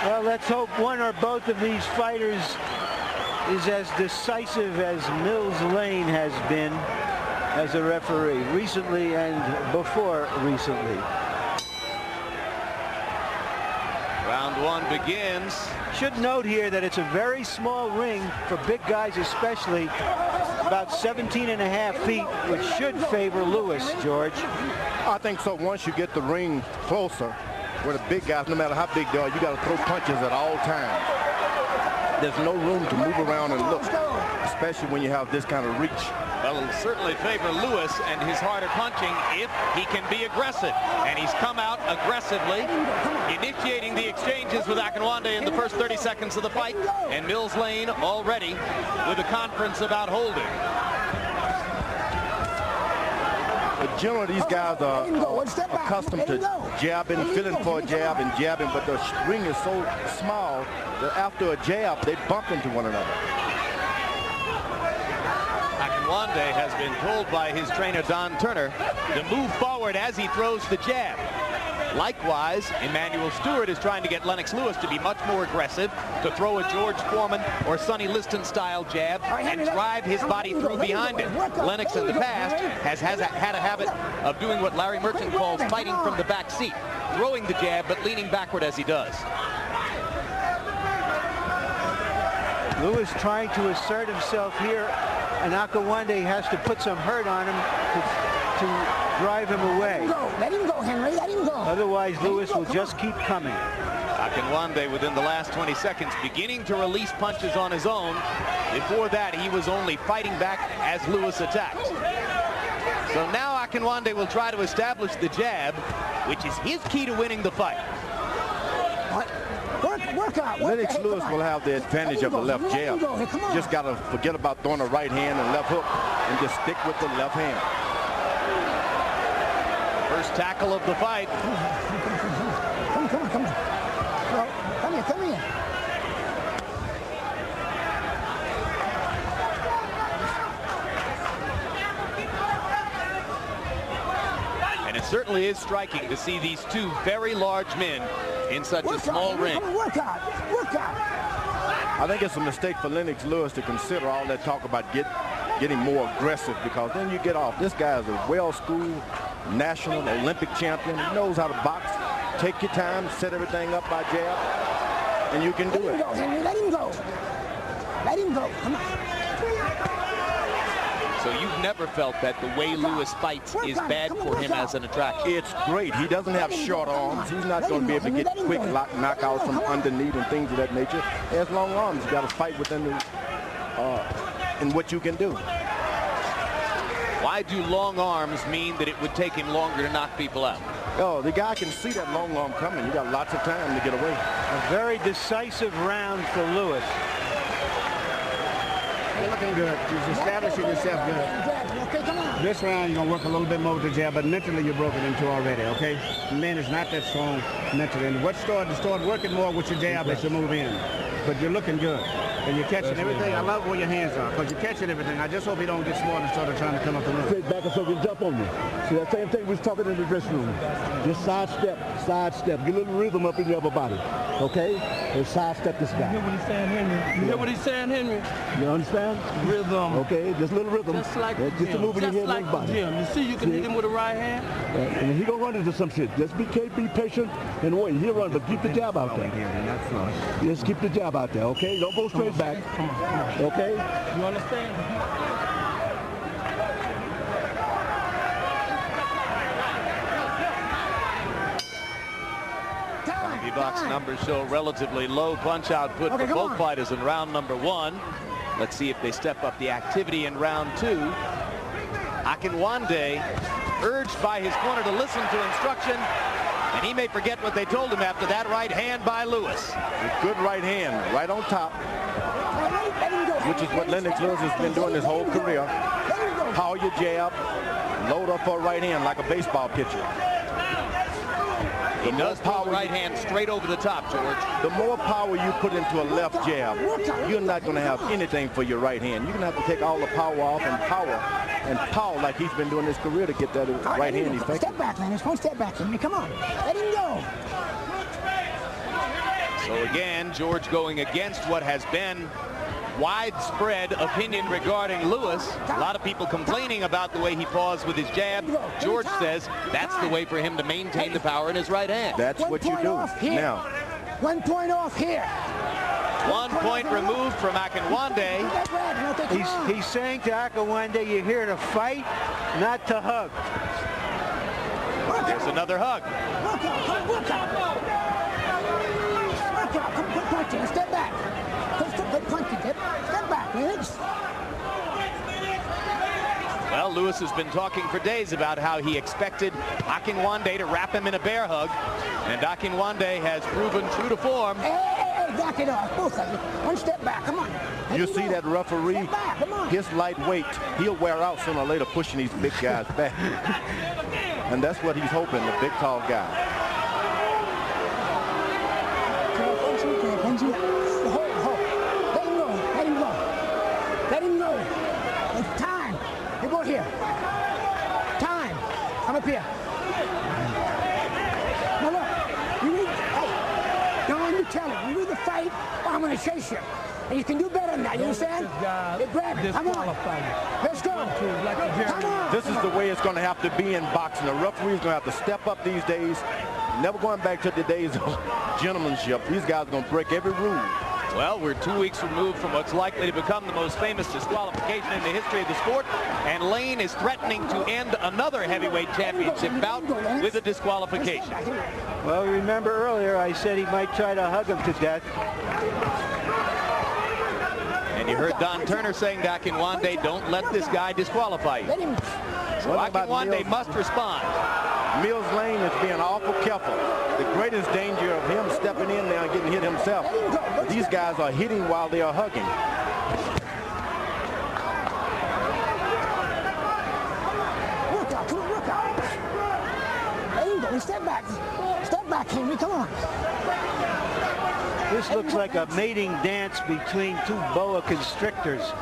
Well, let's hope one or both of these fighters is as decisive as Mills Lane has been as a referee recently and before recently. Round one begins. Should note here that it's a very small ring for big guys, especially about 17.5 feet, which should favor Lewis, George. I think so. Once you get the ring closer, where the big guys, no matter how big they are, you got to throw punches at all times. There's no room to move around and look, especially when you have this kind of reach. Well, it'll certainly favor Lewis and his harder punching if he can be aggressive. And he's come out aggressively, initiating the exchanges with Akinwande in the first 30 seconds of the fight. And Mills Lane already with a conference about holding. But generally, these guys are accustomed to jabbing, feeling for a jab and jabbing, but the ring is so small that after a jab, they bump into one another. Akinwande has been told by his trainer, Don Turner, to move forward as he throws the jab. Likewise, Emmanuel Stewart is trying to get Lennox Lewis to be much more aggressive, to throw a George Foreman or Sonny Liston style jab and drive his body through behind him. Lennox in the past has had a habit of doing what Larry Merchant calls fighting from the back seat, throwing the jab but leaning backward as he does. Lewis trying to assert himself here, and Akinwande has to put some hurt on him to drive him away. Let him go, Henry. Let him go. Otherwise, Lewis will just keep coming. Akinwande, within the last 20 seconds, beginning to release punches on his own. Before that, he was only fighting back as Lewis attacked. So now Akinwande will try to establish the jab, which is his key to winning the fight. Work out. Lennox Lewis will have the advantage of the left jab. Just got to forget about throwing the right hand and left hook and just stick with the left hand. First tackle of the fight. Come on. Come here. And it certainly is striking to see these two very large men in such a small ring. Work out. I think it's a mistake for Lennox Lewis to consider all that talk about getting more aggressive, because then you get off. This guy is a well-schooled national Olympic champion. He knows how to box. Take your time, set everything up by jab, and you can do it. Let him go, Henry. Let him go. Let him go. Come on. So you've never felt that the way Lewis fights is bad for him as an attraction? It's great. He doesn't have short arms. He's not going to be able to get quick knockouts from underneath and things of that nature. He has long arms. You got to fight within the, in what you can do. Why do long arms mean that it would take him longer to knock people out? Oh, the guy can see that long arm coming. You got lots of time to get away. A very decisive round for Lewis. You're looking good. You're establishing yourself good. This round, you're going to work a little bit more with the jab, but mentally you're broken into already, okay? The man is not that strong mentally. And what start working more with your jab as you move in. But you're looking good. And you're catching everything. I love where your hands are, because you're catching everything. I just hope you don't get smart and start trying to come up the road. Back and so we jump on you. See, that same thing we was talking in the dressing room. Just sidestep. Get a little rhythm up in your upper body, okay? And sidestep this guy. You hear what he's saying, Henry? You hear what he's saying, Henry? You understand? Rhythm. Okay, just a little rhythm. Just like the just a move in your head and body. Jim. You see, you can hit him with a right hand. And he gonna run into some shit. Just be patient and wait. He'll run, but keep the jab out there. Just keep the jab out there, okay? Don't go straight back. Come on. Okay? You understand? Box numbers show relatively low punch output for both fighters in round number one. Let's see if they step up the activity in round two. Akinwande, urged by his corner to listen to instruction, and he may forget what they told him after that right hand by Lewis. A good right hand, right on top, which is what Lennox Lewis has been doing his whole career. Power your jab, load up for a right hand like a baseball pitcher. He does power right hand straight over the top, George. The more power you put into a left jab, you're not going to have anything for your right hand. You're going to have to take all the power off and power like he's been doing his career to get that right hand effective. Step back, Lennox. One step back, Henry. Come on. Let him go. So again, George going against what has been widespread opinion regarding Lewis. A lot of people complaining about the way he paused with his jab. George says that's the way for him to maintain the power in his right hand. That's what you do. Now, 1 point off here. 1 point removed from Akinwande. He's saying to Akinwande, you're here to fight, not to hug. There's another hug. Work out, come punching, step back. Good punching, step back, Lennox. Well, Lewis has been talking for days about how he expected Akinwande to wrap him in a bear hug, and Akinwande has proven true to form. Hey, back it off, both of you. 1 step back, come on. you see that referee, Step back, come on. his lightweight, he'll wear out sooner or later pushing these big guys back. And that's what he's hoping, the big, tall guy. Let him go. It's time. You go here. Time. Come up here. Now look, you need, hey, don't you tell him. You need to fight or I'm going to chase you. And you can do better than that, you understand? You grab it. Come on. Let's go. Come on. This is the way it's going to have to be in boxing. The referee's going to have to step up these days. Never going back to the days of gentlemanship. These guys are going to break every rule. Well, we're 2 weeks removed from what's likely to become the most famous disqualification in the history of the sport, and Lane is threatening to end another heavyweight championship bout with a disqualification. Well, remember earlier I said he might try to hug him to death. And you heard Don Turner saying to Akinwande, don't let this guy disqualify you. So Akinwande must respond. Mills Lane is being awful careful. The greatest danger of him stepping in there and getting hit himself. But these guys are hitting while they are hugging. Work out. There you go. Step back. Step back, Henry. Come on. This looks like a mating dance between two boa constrictors.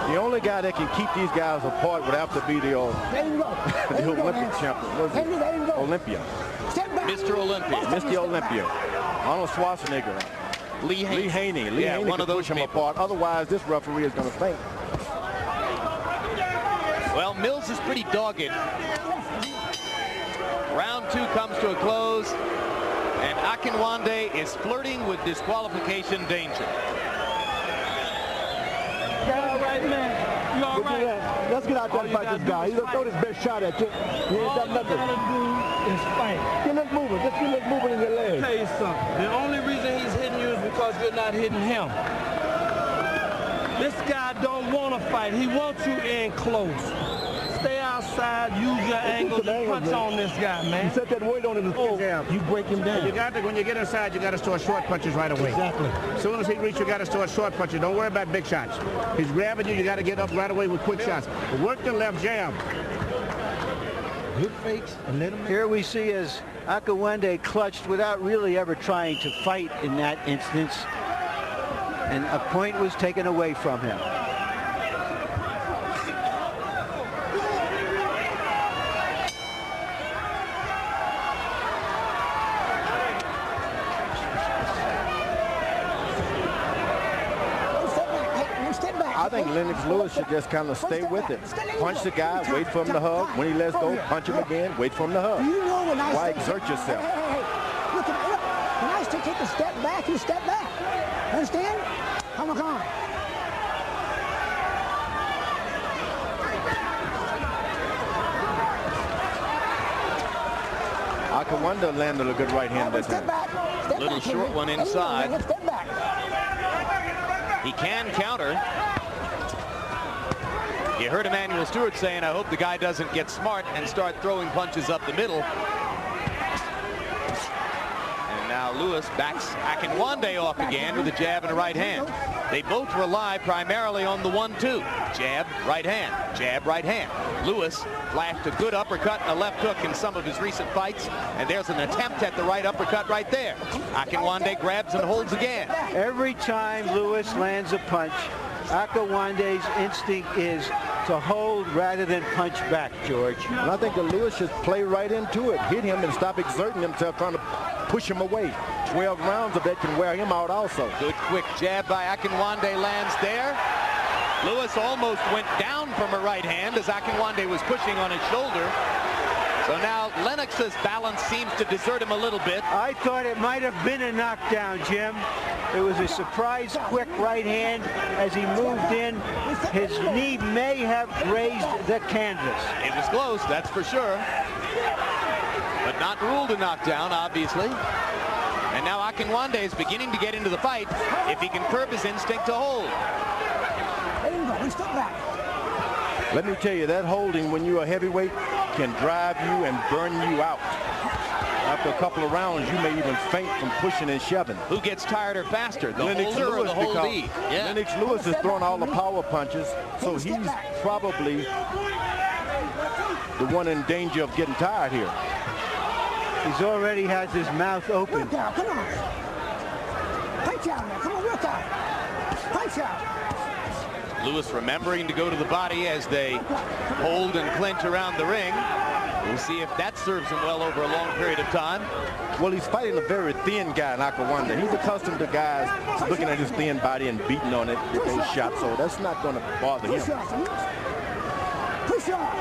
The only guy that can keep these guys apart would have to be the Olympic champion. Olympia. Mr. Olympia. Mr. Olympia. Arnold Schwarzenegger. Lee Haney. Lee Haney one of those push him people. apart. Otherwise, this referee is going to faint. Well, Mills is pretty dogged. Round 2 comes to a close, and Akinwande is flirting with disqualification danger. You all right, man? You all right? Let's get out there and fight this guy. He's going to throw his best shot at you. He ain't got nothing. All you gotta do is fight. Get this moving. Just get this moving in your Let me legs. tell you something. The only reason he's hitting you is because you're not hitting him. This guy don't want to fight. He wants you in close. Stay outside, use your angles, and punch on this guy, man. You set that weight on him. You break him down. You got to, when you get inside, you got to start short punches right away. Exactly. As soon as he reaches, you got to start short punches. Don't worry about big shots. He's grabbing you, you got to get up right away with quick shots. Work the left jab. Good fakes and let him. Here we see as Akinwande clutched without really ever trying to fight in that instance. And a point was taken away from him. I think Lennox Lewis should just kind of stay with it. Punch the guy, wait for him to hug. When he lets go, punch him again, wait for him to hug. Why exert yourself? Hey. Look, when I take a step back, you step back. Understand? Come on. Akinwande landed a good right hand that Step time. back. Step Little back, short Henry. one inside. Step back. He can counter. You heard Emmanuel Stewart saying, I hope the guy doesn't get smart and start throwing punches up the middle. And now Lewis backs Akinwande off again with a jab and a right hand. They both rely primarily on the 1-2. Jab, right hand. Jab, right hand. Lewis flashed a good uppercut and a left hook in some of his recent fights. And there's an attempt at the right uppercut right there. Akinwande grabs and holds again. Every time Lewis lands a punch, Akinwande's instinct is to hold rather than punch back, George. And I think that Lewis should play right into it, hit him and stop exerting himself trying to push him away. 12 rounds of that can wear him out also. Good quick jab by Akinwande lands there. Lewis almost went down from a right hand as Akinwande was pushing on his shoulder. So now Lennox's balance seems to desert him a little bit. I thought it might have been a knockdown, Jim. It was a surprise quick right hand as he moved in. His knee may have grazed the canvas. It was close, that's for sure. But not ruled a knockdown, obviously. And now Akinwande is beginning to get into the fight if he can curb his instinct to hold. Let me tell you, that holding when you're a heavyweight can drive you and burn you out. After a couple of rounds, you may even faint from pushing and shoving. Who gets tired or faster, the Lennox holder or the Lewis, holdee? Yeah. Lennox Lewis is throwing all the power punches, so he's probably the one in danger of getting tired here. He's already has his mouth open. Work out, come on. Punch out now, come on, work out. Punch out. Lewis remembering to go to the body as they hold and clinch around the ring. We'll see if that serves him well over a long period of time. Well, he's fighting a very thin guy in Akinwande. He's accustomed to guys looking at his thin body and beating on it with those shots, so that's not going to bother him. Push off.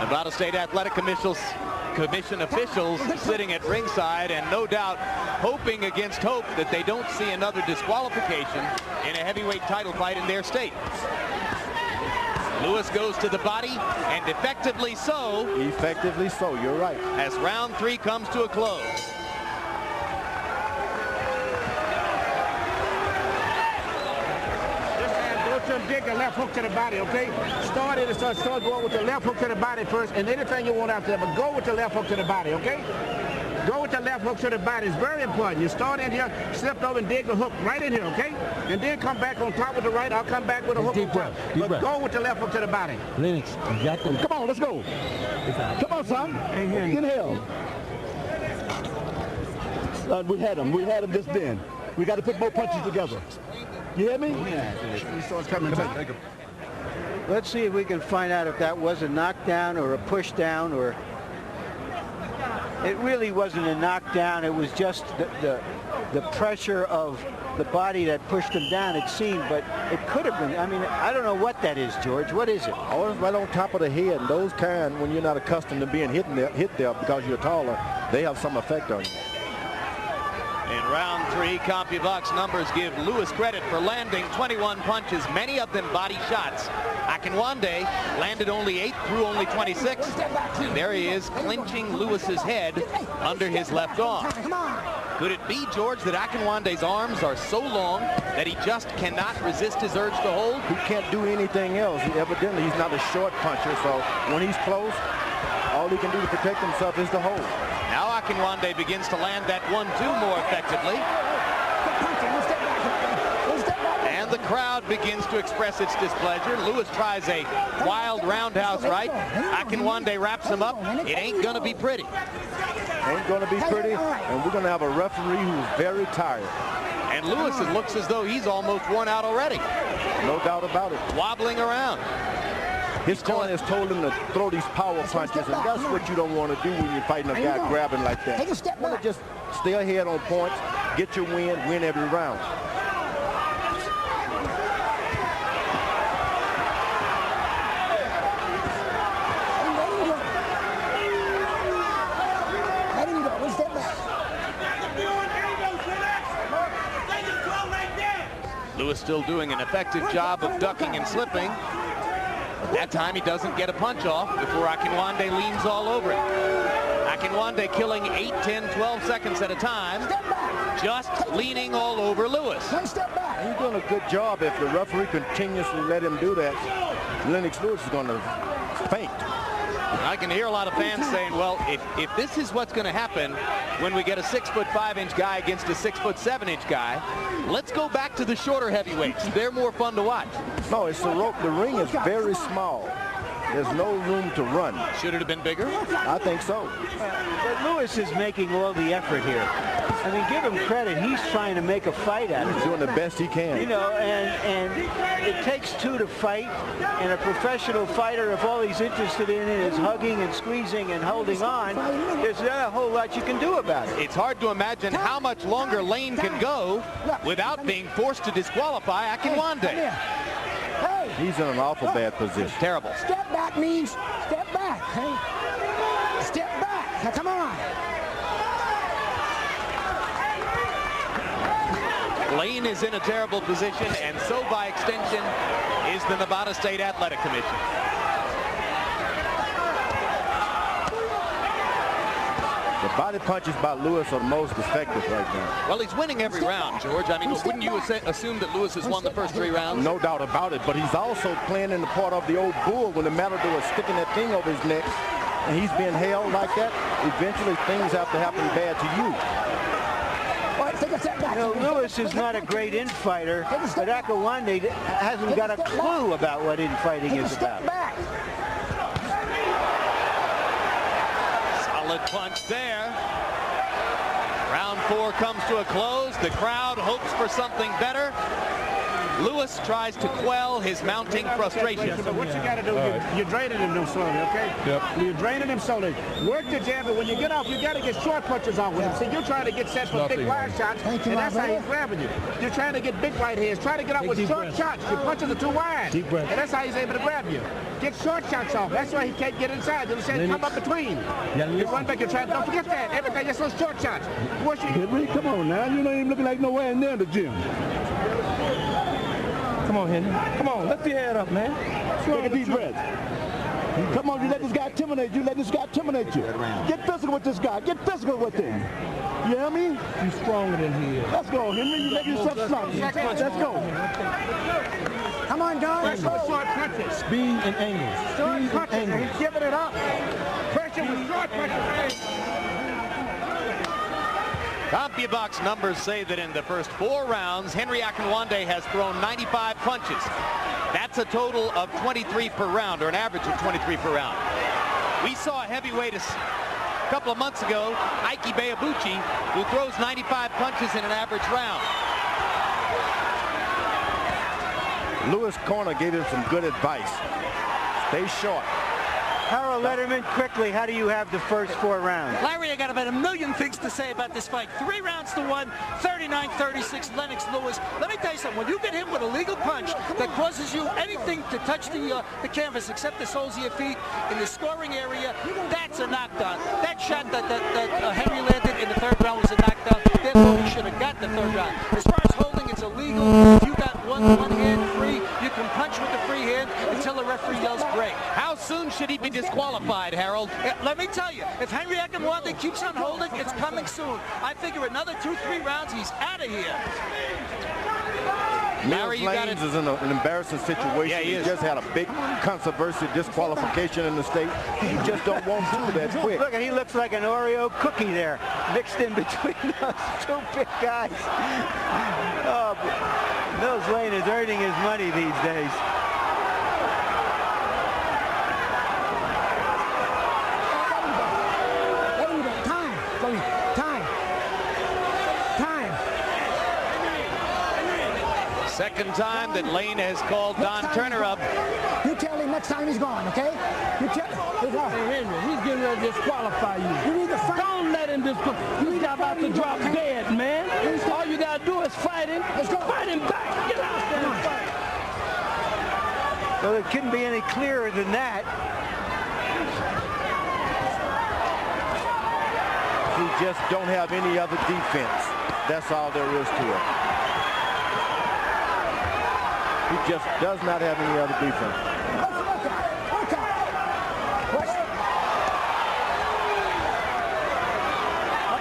Nevada State Athletic Commission officials sitting at ringside and no doubt hoping against hope that they don't see another disqualification in a heavyweight title fight in their state. Lewis goes to the body, and effectively so. Effectively so, you're right. As round 3 comes to a close. Dig a left hook to the body, okay? Start going with the left hook to the body first, and anything you want after that, but go with the left hook to the body, okay? Go with the left hook to the body. It's very important. You start in here, slip over and dig the hook right in here, okay? And then come back on top with the right. I'll come back with a hook on top. But go with the left hook to the body. Lennox, you got them. Come on, let's go. Come on, son. Inhale. We had him. We had him just then. We got to put more punches together. You hear me? Yeah. He starts coming back. Let's see if we can find out if that was a knockdown or a push down, or it really wasn't a knockdown. It was just the pressure of the body that pushed him down, it seemed, but it could have been. I mean, I don't know what that is, George. What is it? Oh, it's right on top of the head, and those kind, when you're not accustomed to being hit there because you're taller, they have some effect on you. In round 3, CompuBox numbers give Lewis credit for landing 21 punches, many of them body shots. Akinwande landed only 8 through only 26. And there he is, clinching Lewis's head under his left arm. Could it be, George, that Akinwande's arms are so long that he just cannot resist his urge to hold? He can't do anything else. Evidently, he's not a short puncher, so when he's close, all he can do to protect himself is to hold. Now Akinwande begins to land that 1-2 more effectively. And the crowd begins to express its displeasure. Lewis tries a wild roundhouse right. Akinwande wraps him up. It ain't going to be pretty. Ain't going to be pretty, and we're going to have a referee who's very tired. And Lewis looks as though he's almost worn out already. No doubt about it. Wobbling around. His corner has told him to throw these power punches, and that's what you don't want to do when you're fighting a guy grabbing like that. You want to just stay ahead on points, get your win every round. Lewis still doing an effective job of ducking and slipping. That time he doesn't get a punch off before Akinwande leans all over it. Akinwande killing 8, 10, 12 seconds at a time, just leaning all over Lewis. He's doing a good job. If the referee continuously let him do that, Lennox Lewis is going to faint. I can hear a lot of fans saying, well, if this is what's going to happen when we get a 6'5" guy against a 6'7" guy, let's go back to the shorter heavyweights. They're more fun to watch. No, it's the ring is very small. There's no room to run. Should it have been bigger? I think so. But Lewis is making all the effort here. I mean, give him credit. He's trying to make a fight out of He's it. doing the best he can. You know, and it takes two to fight. And a professional fighter, if all he's interested in is hugging and squeezing and holding on, there's not a whole lot you can do about it. It's hard to imagine how much longer Lane can go without being forced to disqualify Akinwande. Hey, He's in an awful bad position. Terrible. step back means step back. Hey, step back. Now come on. Lane is in a terrible position, and so by extension is the Nevada State Athletic Commission. The body punches by Lewis are the most effective right now. Well, he's winning every round, George. I mean, wouldn't you assume that Lewis has won the first 3 rounds? No doubt about it, but he's also playing in the part of the old bull when the matador is sticking that thing over his neck, and he's being held like that. Eventually, things have to happen bad to you. You know, Lewis is not a great infighter, but Akinwande hasn't got a clue about what infighting is about. Solid punch there. Round 4 comes to a close. The crowd hopes for something better. Lewis tries to quell his mounting frustration. So what you got to do, you're draining him slowly, okay? Yep. You're draining him slowly. Work the jab, and when you get off, you got to get short punches off with him. See, you're trying to get set for big wide shots, and that's how he's grabbing you. You're trying to get big right hands. Try to get out with short shots. Your punches are too wide. Deep breath. And that's how he's able to grab you. Get short shots off. That's why he can't get inside. You understand? Come up between. You run back, you're trying. Don't forget that. Everything is those short shots. Henry, come on now. You ain't even looking like nowhere near the gym. Come on, Henry. Come on, lift your head up, man. Take a deep breath. Come on, you let this guy intimidate you. Let this guy intimidate you. Get physical with this guy. Get physical with him. You hear me? You're stronger than he is. Let's go, Henry. You make yourself strong. Let's go. Come on, Don. Let's go short punches. Speed and angles. Short Speed and punches. angles. He's giving it up. Pressure with short punches. CompuBox numbers say that in the first 4 rounds, Henry Akinwande has thrown 95 punches. That's a total of 23 per round, or an average of 23 per round. We saw a heavyweight a couple of months ago, Ike Beabuchi, who throws 95 punches in an average round. Lewis' corner gave him some good advice. Stay short. Harold Letterman, quickly, how do you have the first 4 rounds? Larry, I got about a million things to say about this fight. 3 rounds to 1, 39-36, Lennox Lewis. Let me tell you something. When you get hit with a legal punch that causes you anything to touch the canvas except the soles of your feet in the scoring area, that's a knockdown. That shot that Henry landed in the 3rd round was a knockdown. Therefore, he should have got the 3rd round. As far as holding, it's illegal. If you got one hand free, you can punch with the free hand until the referee yells break. How soon should he be disqualified, Harold? Let me tell you, if Henry Akinwande keeps on holding, it's coming soon. I figure another 2-3 rounds, he's out of here. Larry, you got it. Lanes is in an embarrassing situation. Yeah, he is. Just had a big controversy disqualification in the state. You just don't want to that quick. Look, he looks like an Oreo cookie there, mixed in between those 2 big guys. Oh, Mills Lane is earning his money these days. Second time that Lane has called Don Turner up. You tell him next time he's gone, okay? You tell him. Hey, Henry, he's getting ready to disqualify you. You need to fight. Don't let him disqualify. He's about to drop dead, man. All you got to do is fight him. Let's go. Fight him back. Get out there and fight. Well, it couldn't be any clearer than that. He just don't have any other defense. That's all there is to it. He just does not have any other defense.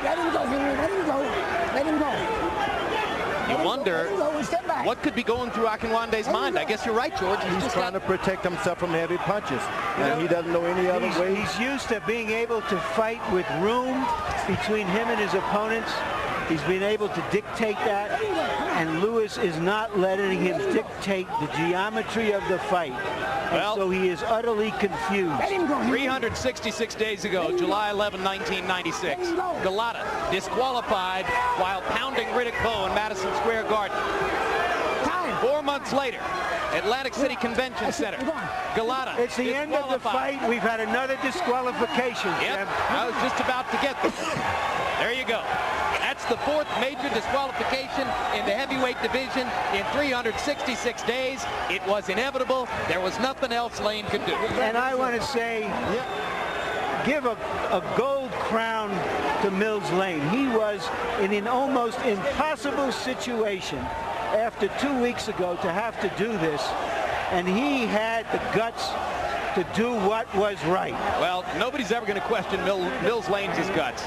Let him go, Henry. Let him go. Let him go. You wonder what could be going through Akinwande's mind. I guess you're right, George. He's trying to protect himself from heavy punches, and he doesn't know any other way. He's used to being able to fight with room between him and his opponents. He's been able to dictate that, and Lewis is not letting him dictate the geometry of the fight. Well, so he is utterly confused. 366 days ago, July 11, 1996, Galata disqualified while pounding Riddick Bowe in Madison Square Garden. 4 months later, Atlantic City Convention Center, Galata. It's the end of the fight. We've had another disqualification. Yep, I was just about to get there. There you go. That's the 4th major disqualification in the heavyweight division in 366 days. It was inevitable. There was nothing else Lane could do. And I want to say, give a gold crown to Mills Lane. He was in an almost impossible situation after 2 weeks ago to have to do this, and he had the guts to do what was right. Well, nobody's ever going to question Mills Lane's guts.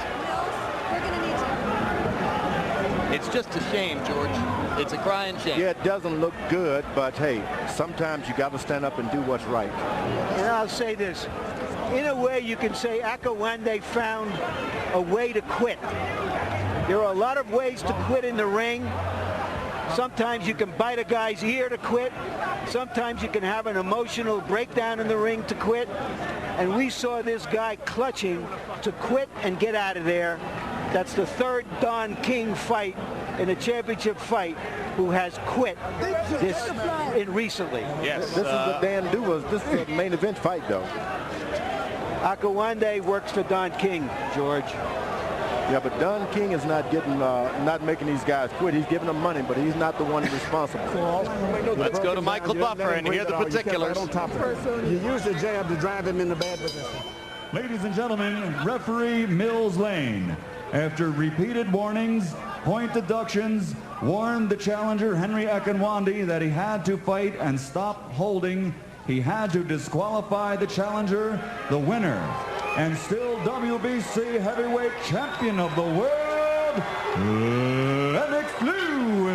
It's just a shame, George. It's a crying shame. Yeah, it doesn't look good, but hey, sometimes you got to stand up and do what's right. And I'll say this. In a way, you can say Akinwande found a way to quit. There are a lot of ways to quit in the ring. Sometimes you can bite a guy's ear to quit. Sometimes you can have an emotional breakdown in the ring to quit. And we saw this guy clutching to quit and get out of there. That's the 3rd Don King fight in a championship fight who has quit this recently. Yes. This is what Dan do. This is a main event fight, though. Akinwande works for Don King, George. Yeah, but Don King is not getting, not making these guys quit. He's giving them money, but he's not the one responsible. Let's go to Michael Buffer and hear the particulars. You use the jab to drive him into bad position. Ladies and gentlemen, referee Mills Lane, after repeated warnings, point deductions, warned the challenger Henry Akinwande that he had to fight and stop holding. He had to disqualify the challenger, the winner, and still WBC heavyweight champion of the world, Lennox Lewis.